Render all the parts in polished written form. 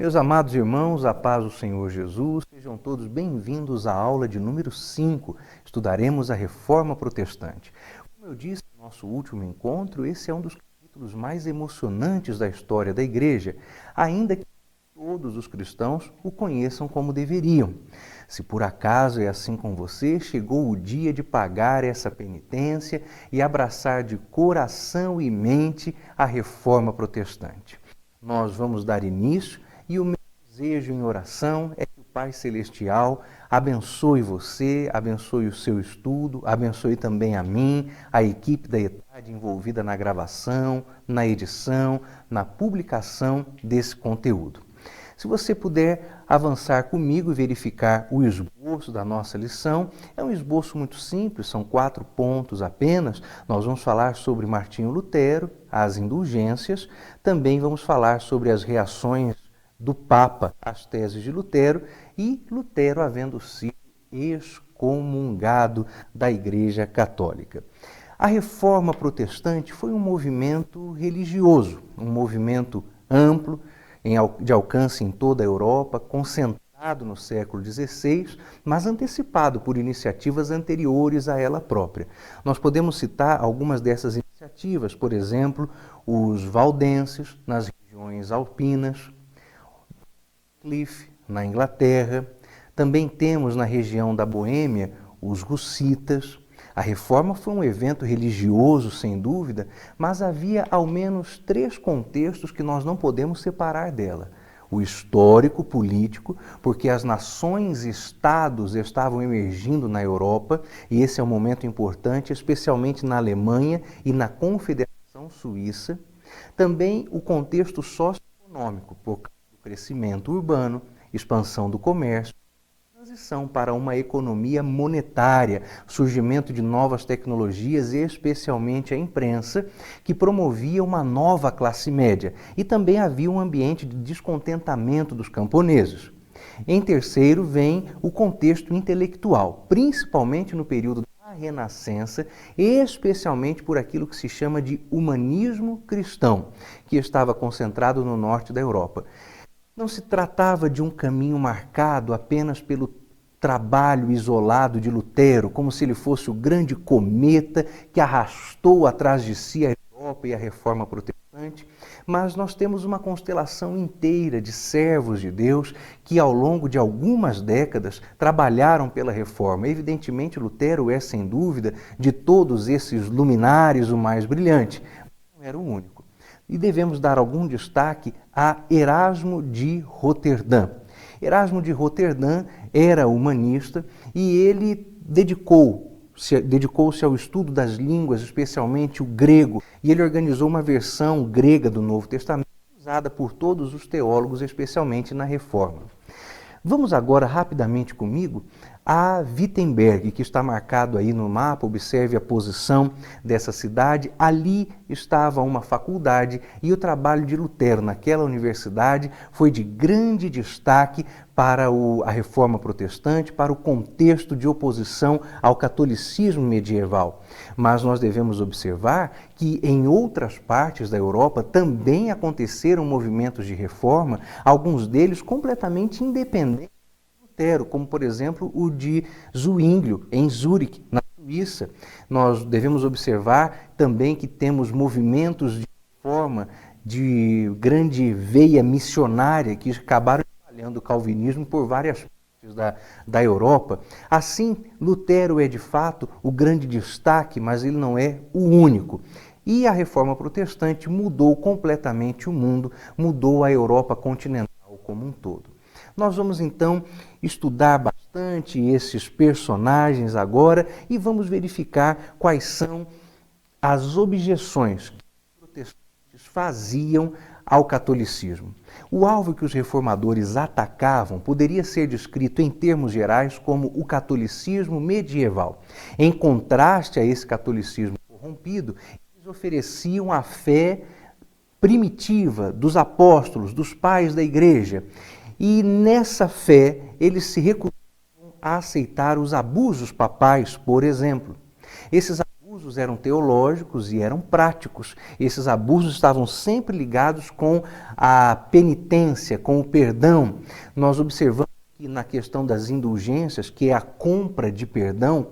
Meus amados irmãos, a paz do Senhor Jesus, sejam todos bem-vindos à aula de número 5. Estudaremos a Reforma Protestante. Como eu disse no nosso último encontro, esse é um dos capítulos mais emocionantes da história da Igreja, ainda que todos os cristãos o conheçam como deveriam. Se por acaso é assim com você, chegou o dia de pagar essa penitência e abraçar de coração e mente a Reforma Protestante. Nós vamos dar início e o meu desejo em oração é que o Pai Celestial abençoe você, abençoe o seu estudo, abençoe também a mim, a equipe da ETAD envolvida na gravação, na edição, na publicação desse conteúdo. Se você puder avançar comigo e verificar o esboço da nossa lição, é um esboço muito simples, são 4 pontos apenas. Nós vamos falar sobre Martinho Lutero, as indulgências, também vamos falar sobre as reações do Papa às teses de Lutero e Lutero havendo sido excomungado da Igreja Católica. A Reforma Protestante foi um movimento religioso, um movimento amplo, de alcance em toda a Europa, concentrado no século XVI, mas antecipado por iniciativas anteriores a ela própria. Nós podemos citar algumas dessas iniciativas, por exemplo, os valdenses nas regiões alpinas, Cliff na Inglaterra, também temos na região da Boêmia os hussitas. A Reforma foi um evento religioso, sem dúvida, mas havia ao menos 3 contextos que nós não podemos separar dela. O histórico, político, porque as nações-estados estavam emergindo na Europa, e esse é um momento importante, especialmente na Alemanha e na Confederação Suíça. Também o contexto socioeconômico, por causa do crescimento urbano, expansão do comércio, transição para uma economia monetária, surgimento de novas tecnologias, especialmente a imprensa, que promovia uma nova classe média, e também havia um ambiente de descontentamento dos camponeses. Em terceiro vem o contexto intelectual, principalmente no período da Renascença, especialmente por aquilo que se chama de humanismo cristão, que estava concentrado no norte da Europa. Não se tratava de um caminho marcado apenas pelo trabalho isolado de Lutero, como se ele fosse o grande cometa que arrastou atrás de si a Europa e a Reforma Protestante, mas nós temos uma constelação inteira de servos de Deus que ao longo de algumas décadas trabalharam pela Reforma. Evidentemente, Lutero é, sem dúvida, de todos esses luminares o mais brilhante, mas não era o único. E devemos dar algum destaque a Erasmo de Roterdã. Erasmo de Roterdã era humanista e ele dedicou-se ao estudo das línguas, especialmente o grego, e ele organizou uma versão grega do Novo Testamento usada por todos os teólogos, especialmente na Reforma. Vamos agora rapidamente comigo a Wittenberg, que está marcado aí no mapa. Observe a posição dessa cidade. Ali estava uma faculdade e o trabalho de Lutero naquela universidade foi de grande destaque para a Reforma Protestante, para o contexto de oposição ao catolicismo medieval. Mas nós devemos observar que em outras partes da Europa também aconteceram movimentos de reforma, alguns deles completamente independentes de Lutero, como por exemplo o de Zwinglio, em Zurique, na Suíça. Nós devemos observar também que temos movimentos de reforma de grande veia missionária que acabaram espalhando o calvinismo por várias partes da Europa. Assim, Lutero é de fato o grande destaque, mas ele não é o único. E a Reforma Protestante mudou completamente o mundo, mudou a Europa continental como um todo. Nós vamos então estudar bastante esses personagens agora e vamos verificar quais são as objeções que os protestantes faziam ao catolicismo. O alvo que os reformadores atacavam poderia ser descrito em termos gerais como o catolicismo medieval. Em contraste a esse catolicismo corrompido, eles ofereciam a fé primitiva dos apóstolos, dos pais da igreja. E nessa fé, eles se recusavam a aceitar os abusos papais, por exemplo. Esses abusos abusos eram teológicos e eram práticos. Esses abusos estavam sempre ligados com a penitência, com o perdão. Nós observamos que na questão das indulgências, que é a compra de perdão,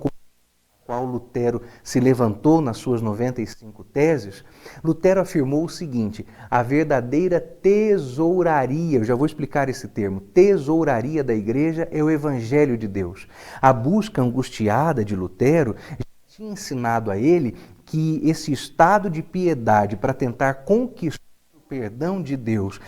qual Lutero se levantou nas suas 95 teses, Lutero afirmou o seguinte: a verdadeira tesouraria, eu já vou explicar esse termo, tesouraria da igreja é o Evangelho de Deus. A busca angustiada de Lutero já tinha ensinado a ele que esse estado de piedade para tentar conquistar perdão de Deus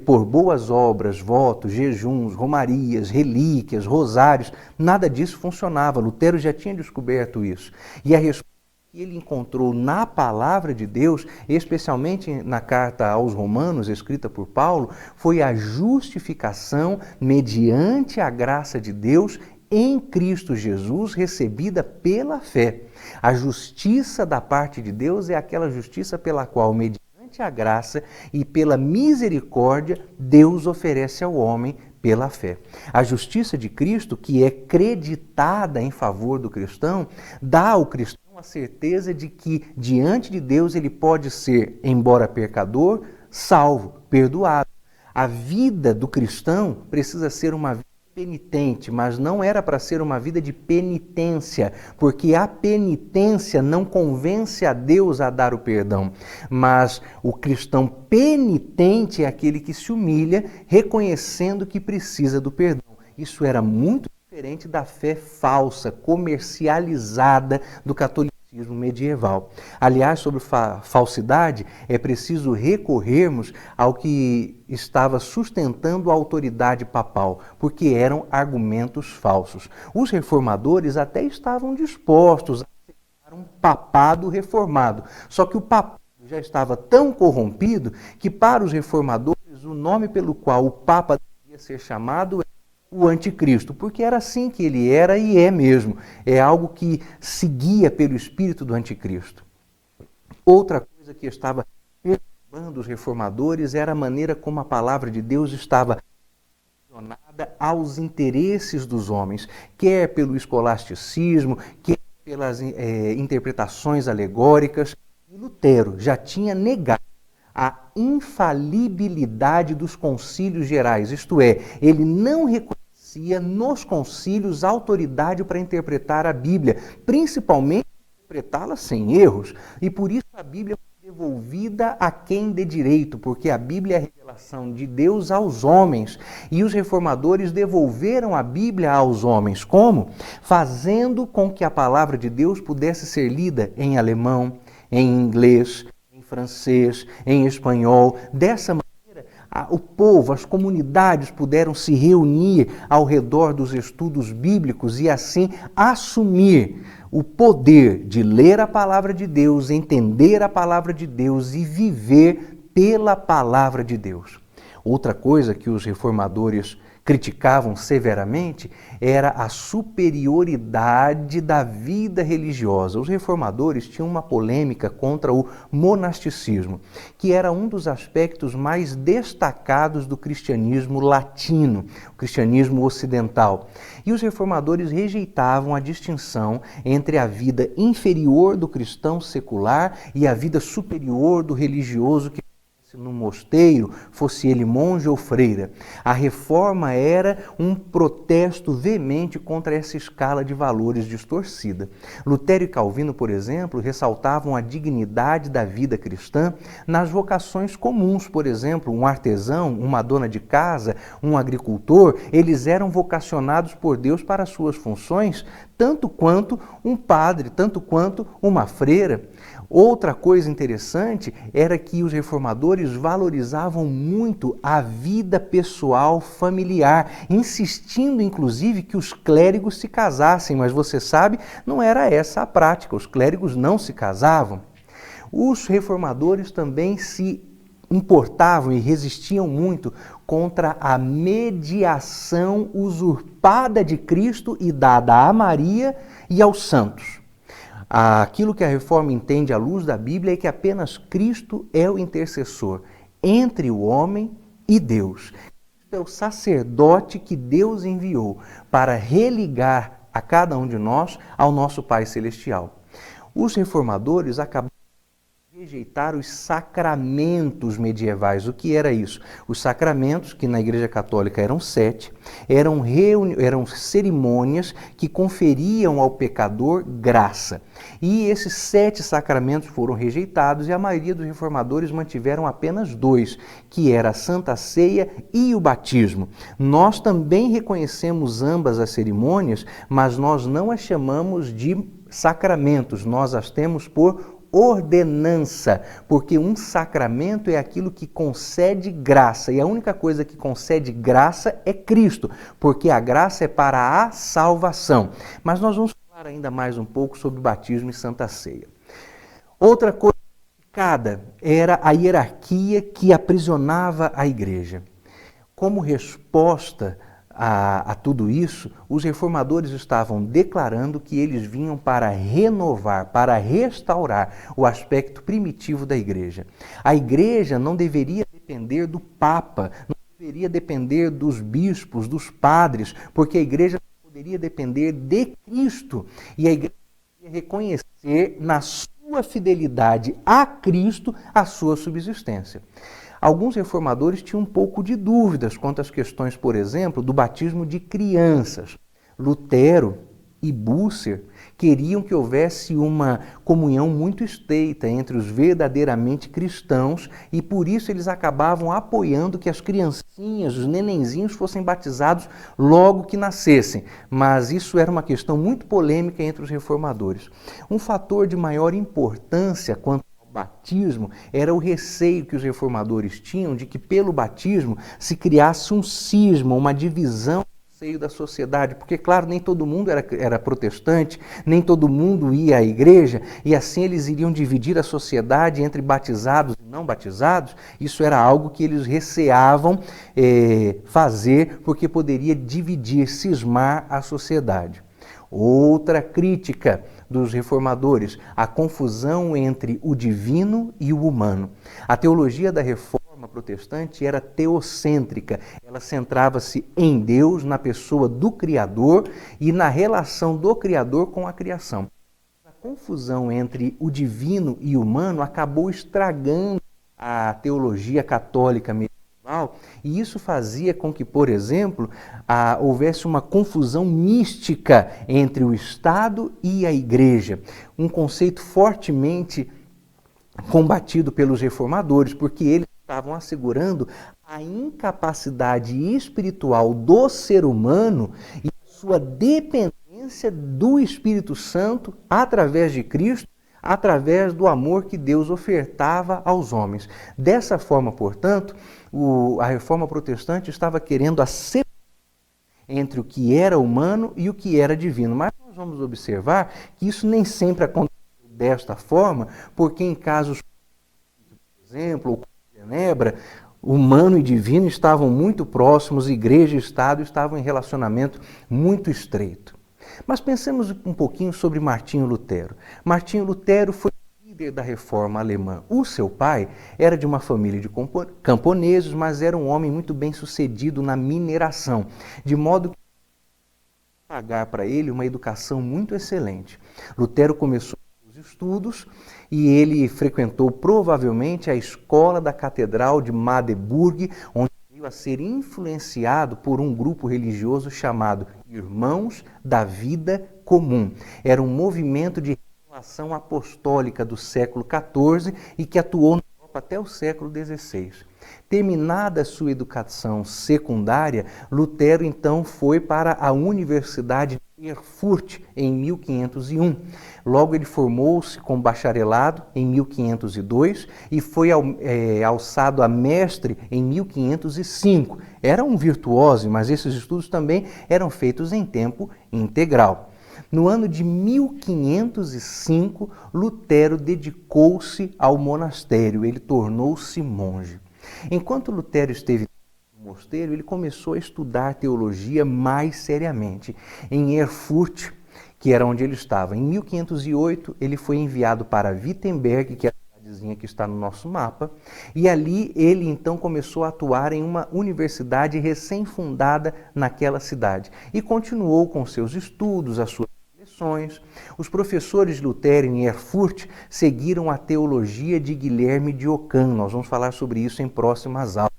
por boas obras, votos, jejuns, romarias, relíquias, rosários, nada disso funcionava. Lutero já tinha descoberto isso. E a resposta que ele encontrou na palavra de Deus, especialmente na carta aos Romanos, escrita por Paulo, foi a justificação mediante a graça de Deus em Cristo Jesus, recebida pela fé. A justiça da parte de Deus é aquela justiça pela qual, mediante a graça e pela misericórdia, Deus oferece ao homem pela fé. A justiça de Cristo, que é creditada em favor do cristão, dá ao cristão a certeza de que, diante de Deus, ele pode ser, embora pecador, salvo, perdoado. A vida do cristão precisa ser uma vida penitente, mas não era para ser uma vida de penitência, porque a penitência não convence a Deus a dar o perdão, mas o cristão penitente é aquele que se humilha, reconhecendo que precisa do perdão. Isso era muito diferente da fé falsa, comercializada do catolicismo medieval. Aliás, sobre falsidade, é preciso recorrermos ao que estava sustentando a autoridade papal, porque eram argumentos falsos. Os reformadores até estavam dispostos a aceitar um papado reformado, só que o papado já estava tão corrompido que, para os reformadores, o nome pelo qual o Papa devia ser chamado é o anticristo, porque era assim que ele era e é mesmo. É algo que seguia pelo espírito do anticristo. Outra coisa que estava perturbando os reformadores era a maneira como a palavra de Deus estava relacionada aos interesses dos homens, quer pelo escolasticismo, quer pelas interpretações alegóricas. E Lutero já tinha negado a infalibilidade dos concílios gerais, isto é, ele não reconhecia nos concílios autoridade para interpretar a Bíblia, principalmente interpretá-la sem erros, e por isso a Bíblia foi devolvida a quem de direito, porque a Bíblia é a revelação de Deus aos homens, e os reformadores devolveram a Bíblia aos homens. Como? Fazendo com que a palavra de Deus pudesse ser lida em alemão, em inglês, em francês, em espanhol. Dessa maneira, o povo, as comunidades puderam se reunir ao redor dos estudos bíblicos e assim assumir o poder de ler a palavra de Deus, entender a palavra de Deus e viver pela palavra de Deus. Outra coisa que os reformadores criticavam severamente era a superioridade da vida religiosa. Os reformadores tinham uma polêmica contra o monasticismo, que era um dos aspectos mais destacados do cristianismo latino, o cristianismo ocidental. E os reformadores rejeitavam a distinção entre a vida inferior do cristão secular e a vida superior do religioso que no mosteiro, fosse ele monge ou freira. A reforma era um protesto veemente contra essa escala de valores distorcida. Lutero e Calvino, por exemplo, ressaltavam a dignidade da vida cristã nas vocações comuns. Por exemplo, um artesão, uma dona de casa, um agricultor, eles eram vocacionados por Deus para as suas funções, tanto quanto um padre, tanto quanto uma freira. Outra coisa interessante era que os reformadores valorizavam muito a vida pessoal familiar, insistindo inclusive que os clérigos se casassem, mas você sabe, não era essa a prática, os clérigos não se casavam. Os reformadores também se importavam e resistiam muito contra a mediação usurpada de Cristo e dada a Maria e aos santos. Aquilo que a reforma entende à luz da Bíblia é que apenas Cristo é o intercessor entre o homem e Deus. Cristo é o sacerdote que Deus enviou para religar a cada um de nós ao nosso Pai Celestial. Os reformadores acabaram rejeitar os sacramentos medievais. O que era isso? Os sacramentos, que na Igreja Católica eram 7, eram cerimônias que conferiam ao pecador graça. E esses 7 sacramentos foram rejeitados e a maioria dos reformadores mantiveram apenas 2, que era a Santa Ceia e o batismo. Nós também reconhecemos ambas as cerimônias, mas nós não as chamamos de sacramentos, nós as temos por ordenança, porque um sacramento é aquilo que concede graça, e a única coisa que concede graça é Cristo, porque a graça é para a salvação. Mas nós vamos falar ainda mais um pouco sobre batismo e Santa Ceia. Outra coisa complicada era a hierarquia que aprisionava a igreja. Como resposta a tudo isso, os reformadores estavam declarando que eles vinham para renovar, para restaurar o aspecto primitivo da igreja. A igreja não deveria depender do Papa, não deveria depender dos bispos, dos padres, porque a igreja poderia depender de Cristo. E a igreja deveria reconhecer na sua fidelidade a Cristo a sua subsistência. Alguns reformadores tinham um pouco de dúvidas quanto às questões, por exemplo, do batismo de crianças. Lutero e Bucer queriam que houvesse uma comunhão muito estreita entre os verdadeiramente cristãos e por isso eles acabavam apoiando que as criancinhas, os nenenzinhos fossem batizados logo que nascessem. Mas isso era uma questão muito polêmica entre os reformadores. Um fator de maior importância quanto batismo era o receio que os reformadores tinham de que pelo batismo se criasse um cisma, uma divisão no seio da sociedade, porque claro, nem todo mundo era protestante, nem todo mundo ia à igreja, e assim eles iriam dividir a sociedade entre batizados e não batizados. Isso era algo que eles receavam fazer, porque poderia dividir, cismar a sociedade. Outra crítica dos reformadores, a confusão entre o divino e o humano. A teologia da reforma protestante era teocêntrica, ela centrava-se em Deus, na pessoa do Criador e na relação do Criador com a criação. A confusão entre o divino e o humano acabou estragando a teologia católica medieval, e isso fazia com que, por exemplo, houvesse uma confusão mística entre o Estado e a Igreja. Um conceito fortemente combatido pelos reformadores, porque eles estavam assegurando a incapacidade espiritual do ser humano e a sua dependência do Espírito Santo através de Cristo, através do amor que Deus ofertava aos homens. Dessa forma, portanto, a reforma protestante estava querendo a separação entre o que era humano e o que era divino. Mas nós vamos observar que isso nem sempre aconteceu desta forma, porque em casos, por exemplo, o Genebra, humano e divino estavam muito próximos, igreja e Estado estavam em relacionamento muito estreito. Mas pensemos um pouquinho sobre Martinho Lutero. Martinho Lutero foi líder da reforma alemã. O seu pai era de uma família de camponeses, mas era um homem muito bem sucedido na mineração, de modo que pagar para ele uma educação muito excelente. Lutero começou os estudos e ele frequentou provavelmente a escola da Catedral de Magdeburg, onde veio a ser influenciado por um grupo religioso chamado Irmãos da Vida Comum. Era um movimento de renovação apostólica do século XIV e que atuou na Europa até o século XVI. Terminada a sua educação secundária, Lutero então foi para a Universidade de Erfurt em 1501. Logo ele formou-se com bacharelado em 1502 e foi alçado a mestre em 1505. Era um virtuoso, mas esses estudos também eram feitos em tempo integral. No ano de 1505, Lutero dedicou-se ao monastério, ele tornou-se monge. Enquanto Lutero esteve no mosteiro, ele começou a estudar teologia mais seriamente. Em Erfurt, que era onde ele estava. Em 1508, ele foi enviado para Wittenberg, que é a cidadezinha que está no nosso mapa, e ali ele então começou a atuar em uma universidade recém-fundada naquela cidade. E continuou com seus estudos, as suas tradições. Os professores de Lutero em Erfurt seguiram a teologia de Guilherme de Ockham. Nós vamos falar sobre isso em próximas aulas.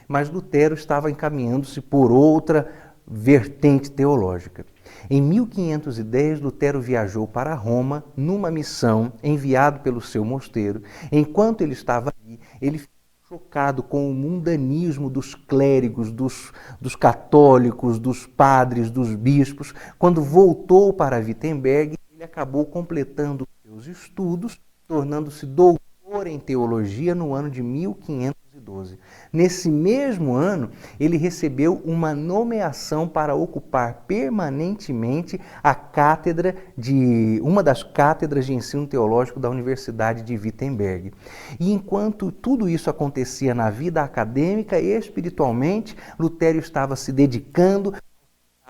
Mas Lutero estava encaminhando-se por outra vertente teológica. Em 1510, Lutero viajou para Roma numa missão enviado pelo seu mosteiro. Enquanto ele estava ali, ele ficou chocado com o mundanismo dos clérigos, dos católicos, dos padres, dos bispos. Quando voltou para Wittenberg, ele acabou completando seus estudos, tornando-se doutor em teologia no ano de 1512. Nesse mesmo ano, ele recebeu uma nomeação para ocupar permanentemente a cátedra uma das cátedras de ensino teológico da Universidade de Wittenberg. E enquanto tudo isso acontecia na vida acadêmica e espiritualmente, Lutero estava se dedicando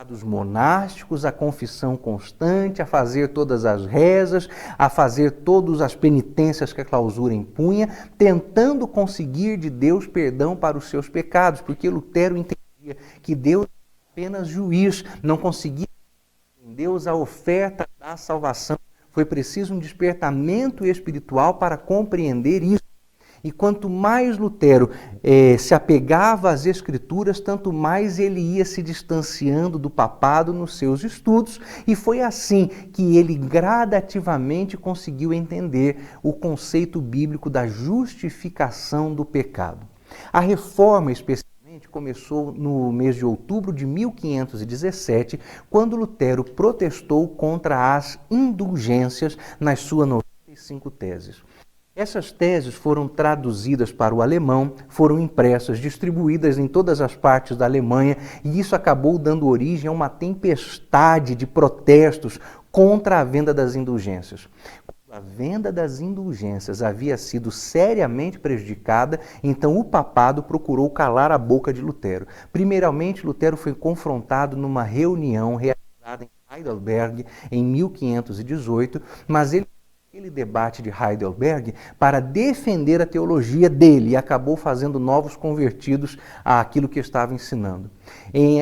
dos monásticos, a confissão constante, a fazer todas as rezas, a fazer todas as penitências que a clausura impunha, tentando conseguir de Deus perdão para os seus pecados, porque Lutero entendia que Deus é apenas juiz, não conseguia em Deus a oferta da salvação. Foi preciso um despertamento espiritual para compreender isso. E quanto mais Lutero se apegava às Escrituras, tanto mais ele ia se distanciando do papado nos seus estudos, e foi assim que ele gradativamente conseguiu entender o conceito bíblico da justificação do pecado. A reforma, especialmente, começou no mês de outubro de 1517, quando Lutero protestou contra as indulgências nas suas 95 teses. Essas teses foram traduzidas para o alemão, foram impressas, distribuídas em todas as partes da Alemanha, e isso acabou dando origem a uma tempestade de protestos contra a venda das indulgências. A venda das indulgências havia sido seriamente prejudicada, então o papado procurou calar a boca de Lutero. Primeiramente, Lutero foi confrontado numa reunião realizada em Heidelberg em 1518, mas ele aquele debate de Heidelberg para defender a teologia dele e acabou fazendo novos convertidos àquilo que estava ensinando.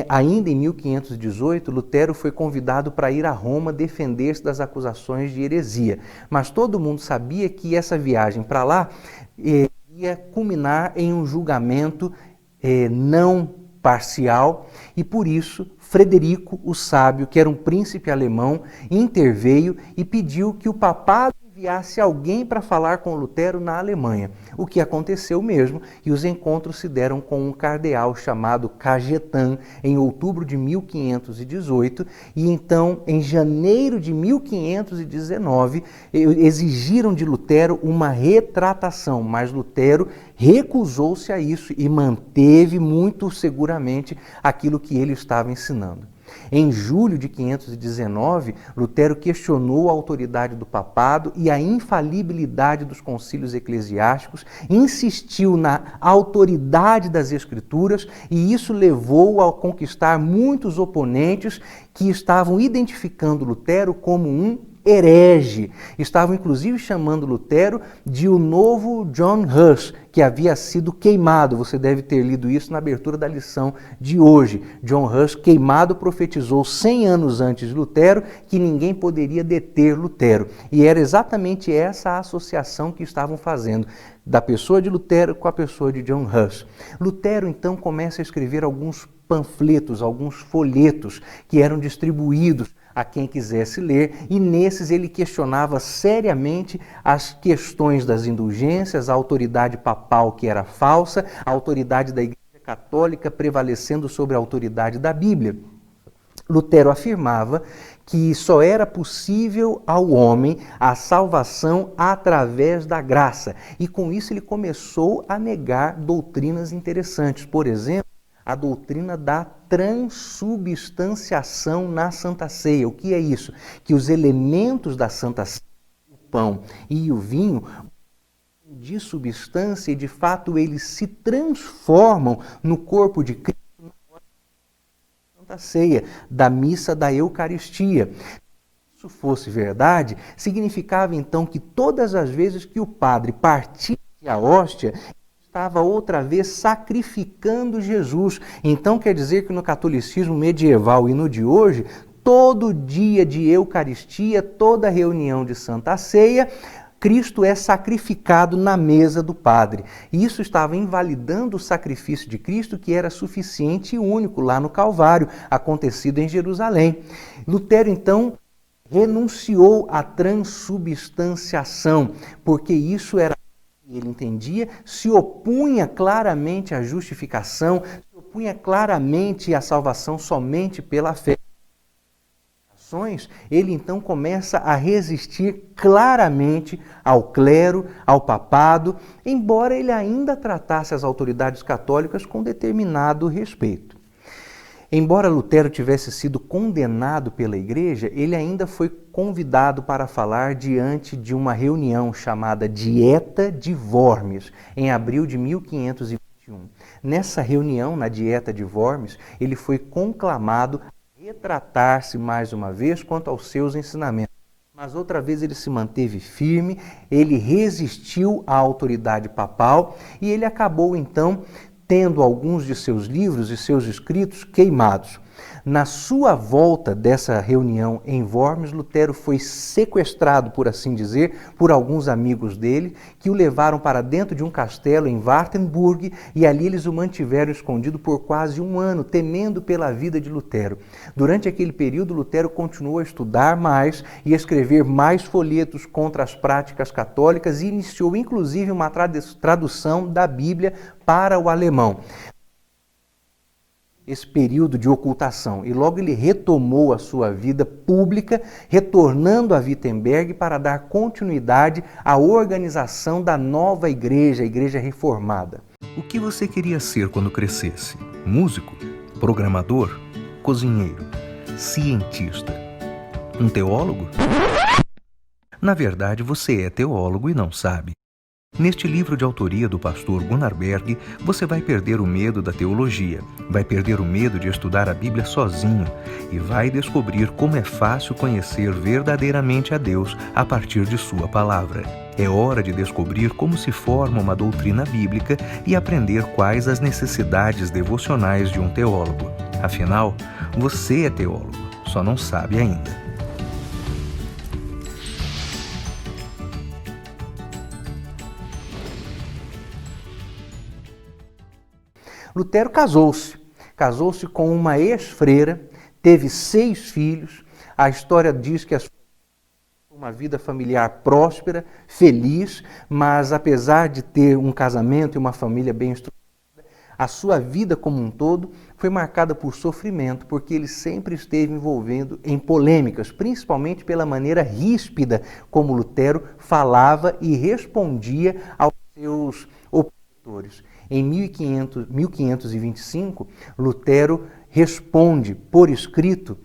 Ainda em 1518, Lutero foi convidado para ir a Roma defender-se das acusações de heresia, mas todo mundo sabia que essa viagem para lá ia culminar em um julgamento não parcial, e por isso Frederico, o sábio, que era um príncipe alemão, interveio e pediu que o papado enviasse alguém para falar com Lutero na Alemanha, o que aconteceu mesmo, e os encontros se deram com um cardeal chamado Cajetan em outubro de 1518, e então, em janeiro de 1519, exigiram de Lutero uma retratação, mas Lutero recusou-se a isso e manteve muito seguramente aquilo que ele estava ensinando. Em julho de 519, Lutero questionou a autoridade do papado e a infalibilidade dos concílios eclesiásticos, insistiu na autoridade das Escrituras, e isso levou a conquistar muitos oponentes que estavam identificando Lutero como um herege. Estavam inclusive chamando Lutero de o novo John Huss, que havia sido queimado. Você deve ter lido isso na abertura da lição de hoje. John Huss, queimado, profetizou 100 anos antes de Lutero que ninguém poderia deter Lutero. E era exatamente essa a associação que estavam fazendo da pessoa de Lutero com a pessoa de John Huss. Lutero então começa a escrever alguns panfletos, alguns folhetos que eram distribuídos a quem quisesse ler, e nesses ele questionava seriamente as questões das indulgências, a autoridade papal que era falsa, a autoridade da Igreja Católica prevalecendo sobre a autoridade da Bíblia. Lutero afirmava que só era possível ao homem a salvação através da graça, e com isso ele começou a negar doutrinas interessantes, por exemplo, a doutrina da transubstanciação na Santa Ceia. O que é isso? Que os elementos da Santa Ceia, o pão e o vinho, de substância, e de fato eles se transformam no corpo de Cristo na hora da Santa Ceia, da missa da Eucaristia. Se isso fosse verdade, significava então que todas as vezes que o padre partia a hóstia, estava outra vez sacrificando Jesus. Então quer dizer que no catolicismo medieval e no de hoje, todo dia de Eucaristia, toda reunião de Santa Ceia, Cristo é sacrificado na mesa do Padre. E isso estava invalidando o sacrifício de Cristo, que era suficiente e único lá no Calvário, acontecido em Jerusalém. Lutero, então, renunciou à transubstanciação, porque isso era, ele entendia, se opunha claramente à justificação, se opunha claramente à salvação somente pela fé. Ele então começa a resistir claramente ao clero, ao papado, embora ele ainda tratasse as autoridades católicas com determinado respeito. Embora Lutero tivesse sido condenado pela Igreja, ele ainda foi convidado para falar diante de uma reunião chamada Dieta de Worms, em abril de 1521. Nessa reunião, na Dieta de Worms, ele foi conclamado a retratar-se mais uma vez quanto aos seus ensinamentos. Mas outra vez ele se manteve firme, ele resistiu à autoridade papal e ele acabou então tendo alguns de seus livros e seus escritos queimados. Na sua volta dessa reunião em Worms, Lutero foi sequestrado, por assim dizer, por alguns amigos dele, que o levaram para dentro de um castelo em Wartenburg e ali eles o mantiveram escondido por quase um ano, temendo pela vida de Lutero. Durante aquele período, Lutero continuou a estudar mais e a escrever mais folhetos contra as práticas católicas e iniciou inclusive uma tradução da Bíblia para o alemão. Esse período de ocultação, e logo ele retomou a sua vida pública, retornando a Wittenberg para dar continuidade à organização da nova igreja, a Igreja Reformada. O que você queria ser quando crescesse? Músico? Programador? Cozinheiro? Cientista? Um teólogo? Na verdade, você é teólogo e não sabe. Neste livro de autoria do pastor Gunnar Berg, você vai perder o medo da teologia, vai perder o medo de estudar a Bíblia sozinho e vai descobrir como é fácil conhecer verdadeiramente a Deus a partir de sua palavra. É hora de descobrir como se forma uma doutrina bíblica e aprender quais as necessidades devocionais de um teólogo. Afinal, você é teólogo, só não sabe ainda. Lutero casou-se com uma ex-freira, teve 6 filhos. A história diz que uma vida familiar próspera, feliz, mas apesar de ter um casamento e uma família bem estruturada, a sua vida como um todo foi marcada por sofrimento, porque ele sempre esteve envolvido em polêmicas, principalmente pela maneira ríspida como Lutero falava e respondia aos seus opositores. Em 1525, Lutero responde por escrito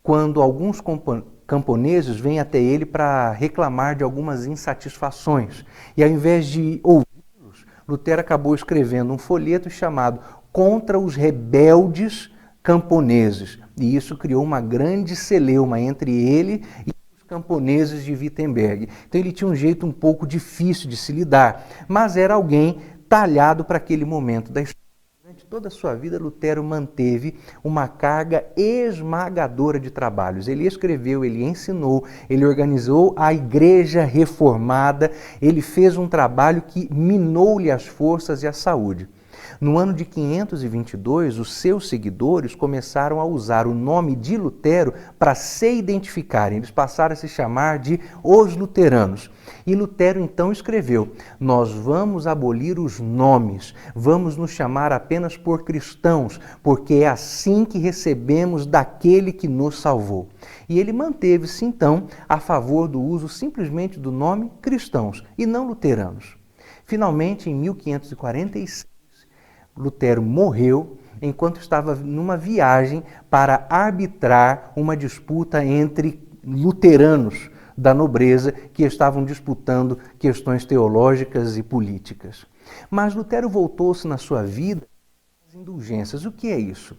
quando alguns camponeses vêm até ele para reclamar de algumas insatisfações. E ao invés de ouvi-los, Lutero acabou escrevendo um folheto chamado Contra os Rebeldes Camponeses. E isso criou uma grande celeuma entre ele e os camponeses de Wittenberg. Então ele tinha um jeito um pouco difícil de se lidar, mas era alguém talhado para aquele momento da história. Durante toda a sua vida, Lutero manteve uma carga esmagadora de trabalhos. Ele escreveu, ele ensinou, ele organizou a Igreja Reformada, ele fez um trabalho que minou-lhe as forças e a saúde. No ano de 522, os seus seguidores começaram a usar o nome de Lutero para se identificarem. Eles passaram a se chamar de os luteranos. E Lutero então escreveu: nós vamos abolir os nomes, vamos nos chamar apenas por cristãos, porque é assim que recebemos daquele que nos salvou. E ele manteve-se então a favor do uso simplesmente do nome cristãos e não luteranos. Finalmente, em 1546, Lutero morreu enquanto estava numa viagem para arbitrar uma disputa entre luteranos da nobreza que estavam disputando questões teológicas e políticas. Mas Lutero voltou-se na sua vida às indulgências. O que é isso?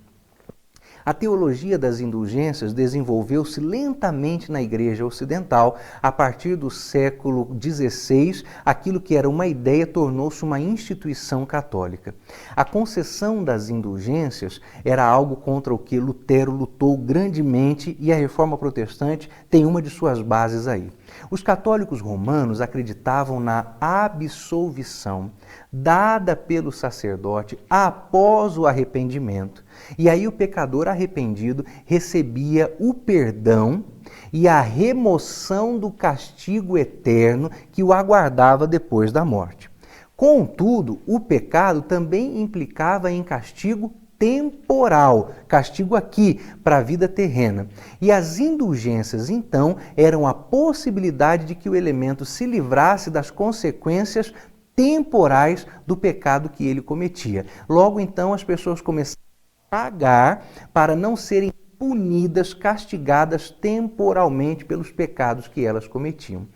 A teologia das indulgências desenvolveu-se lentamente na Igreja Ocidental. A partir do século XVI, aquilo que era uma ideia tornou-se uma instituição católica. A concessão das indulgências era algo contra o que Lutero lutou grandemente e a Reforma Protestante tem uma de suas bases aí. Os católicos romanos acreditavam na absolvição dada pelo sacerdote após o arrependimento. E aí o pecador arrependido recebia o perdão e a remoção do castigo eterno que o aguardava depois da morte. Contudo, o pecado também implicava em castigo temporal, castigo aqui para a vida terrena. E as indulgências, então, eram a possibilidade de que o elemento se livrasse das consequências temporais do pecado que ele cometia. Logo, então, as pessoas começaram a pagar para não serem punidas, castigadas temporalmente pelos pecados que elas cometiam.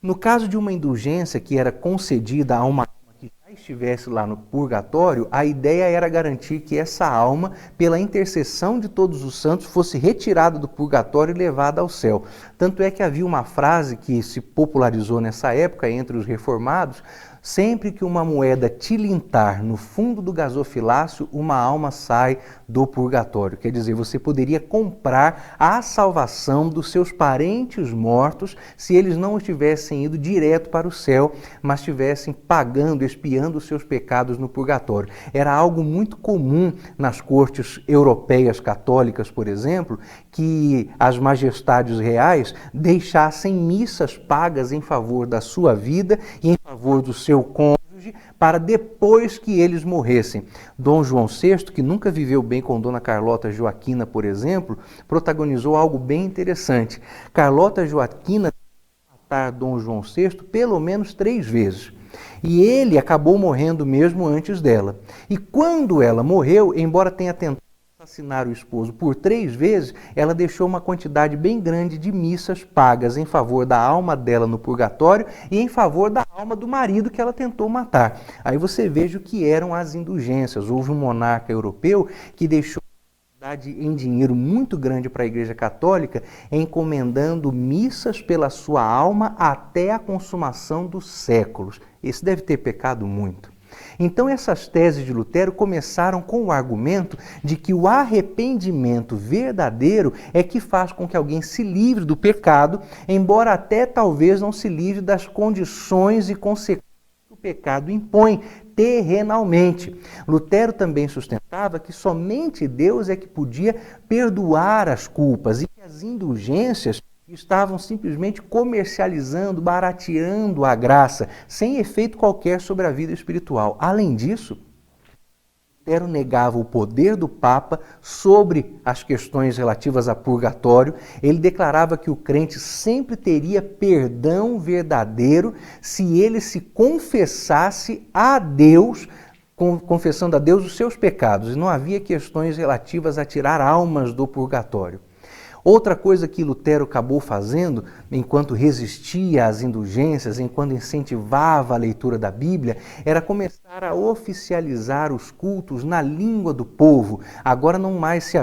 No caso de uma indulgência que era concedida a uma que já estivesse lá no purgatório, a ideia era garantir que essa alma, pela intercessão de todos os santos, fosse retirada do purgatório e levada ao céu. Tanto é que havia uma frase que se popularizou nessa época entre os reformados: sempre que uma moeda tilintar no fundo do gasofilácio, uma alma sai do purgatório. Quer dizer, você poderia comprar a salvação dos seus parentes mortos se eles não tivessem ido direto para o céu, mas estivessem pagando, expiando os seus pecados no purgatório. Era algo muito comum nas cortes europeias católicas, por exemplo, que as majestades reais deixassem missas pagas em favor da sua vida e em favor do seu cônjuge, para depois que eles morressem. Dom João VI, que nunca viveu bem com Dona Carlota Joaquina, por exemplo, protagonizou algo bem interessante. Carlota Joaquina matar Dom João VI pelo menos 3 vezes. E ele acabou morrendo mesmo antes dela. E quando ela morreu, embora tenha tentado assassinar o esposo por 3 vezes, ela deixou uma quantidade bem grande de missas pagas em favor da alma dela no purgatório e em favor da alma do marido que ela tentou matar. Aí você veja o que eram as indulgências. Houve um monarca europeu que deixou uma quantidade em dinheiro muito grande para a Igreja Católica, encomendando missas pela sua alma até a consumação dos séculos. Esse deve ter pecado muito. Então essas teses de Lutero começaram com o argumento de que o arrependimento verdadeiro é que faz com que alguém se livre do pecado, embora até talvez não se livre das condições e consequências que o pecado impõe terrenalmente. Lutero também sustentava que somente Deus é que podia perdoar as culpas e que as indulgências estavam simplesmente comercializando, barateando a graça, sem efeito qualquer sobre a vida espiritual. Além disso, Lutero negava o poder do Papa sobre as questões relativas a purgatório. Ele declarava que o crente sempre teria perdão verdadeiro se ele se confessasse a Deus, confessando a Deus os seus pecados. E não havia questões relativas a tirar almas do purgatório. Outra coisa que Lutero acabou fazendo, enquanto resistia às indulgências, enquanto incentivava a leitura da Bíblia, era começar a oficializar os cultos na língua do povo. Agora não mais se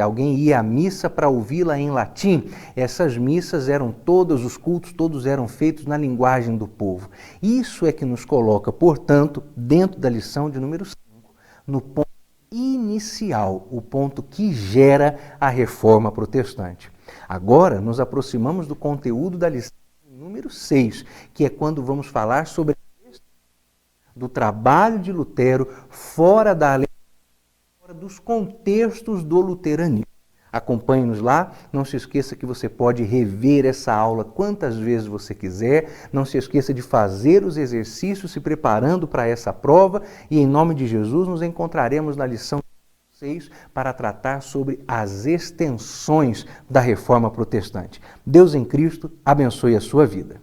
alguém ia à missa para ouvi-la em latim. Essas missas eram todos, os cultos todos eram feitos na linguagem do povo. Isso é que nos coloca, portanto, dentro da lição de número 5, no ponto inicial, o ponto que gera a Reforma Protestante. Agora nos aproximamos do conteúdo da lição número 6, que é quando vamos falar sobre do trabalho de Lutero fora da lei, fora dos contextos do luteranismo. Acompanhe-nos lá, não se esqueça que você pode rever essa aula quantas vezes você quiser, não se esqueça de fazer os exercícios se preparando para essa prova e em nome de Jesus nos encontraremos na lição 6 para tratar sobre as extensões da Reforma Protestante. Deus em Cristo abençoe a sua vida.